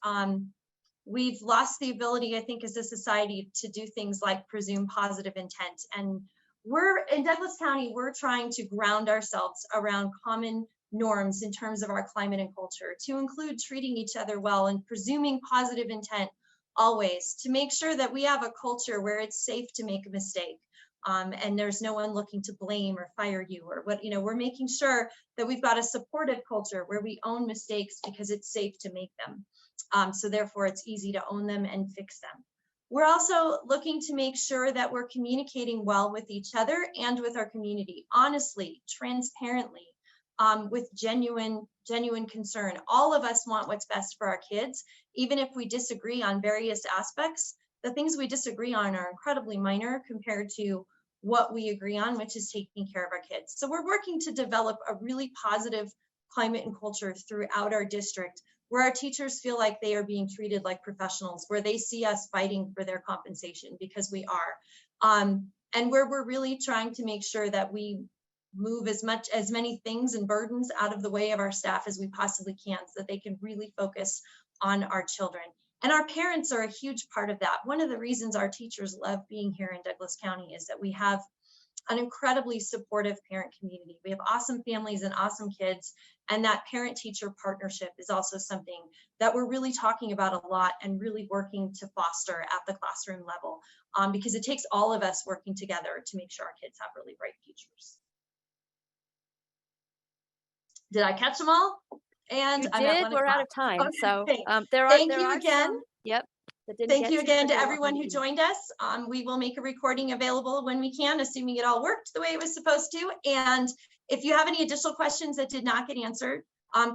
We've lost the ability, I think, as a society to do things like presume positive intent. And we're in Douglas County, we're trying to ground ourselves around common norms in terms of our climate and culture, to include treating each other well and presuming positive intent always, to make sure that we have a culture where it's safe to make a mistake. And there's no one looking to blame or fire you or what, we're making sure that we've got a supportive culture where we own mistakes because it's safe to make them. So therefore it's easy to own them and fix them. We're also looking to make sure that we're communicating well with each other and with our community, honestly, transparently, with genuine concern. All of us want what's best for our kids, even if we disagree on various aspects. The things we disagree on are incredibly minor compared to what we agree on, which is taking care of our kids. So we're working to develop a really positive climate and culture throughout our district, where our teachers feel like they are being treated like professionals, where they see us fighting for their compensation, because we are. And where we're really trying to make sure that we move as many things and burdens out of the way of our staff as we possibly can, so that they can really focus on our children. And our parents are a huge part of that. One of the reasons our teachers love being here in Douglas County is that we have an incredibly supportive parent community. We have awesome families and awesome kids. And that parent-teacher partnership is also something that we're really talking about a lot and really working to foster at the classroom level, because it takes all of us working together to make sure our kids have really bright futures. Did I catch them all? And you did. We're out of time. Okay. So thank you again. Yep. Thank you again to everyone who joined us. We will make a recording available when we can, assuming it all worked the way it was supposed to. And if you have any additional questions that did not get answered,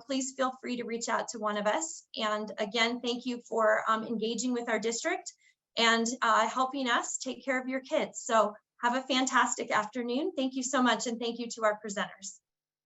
please feel free to reach out to one of us. And again, thank you for engaging with our district and helping us take care of your kids. So have a fantastic afternoon. Thank you so much. And thank you to our presenters.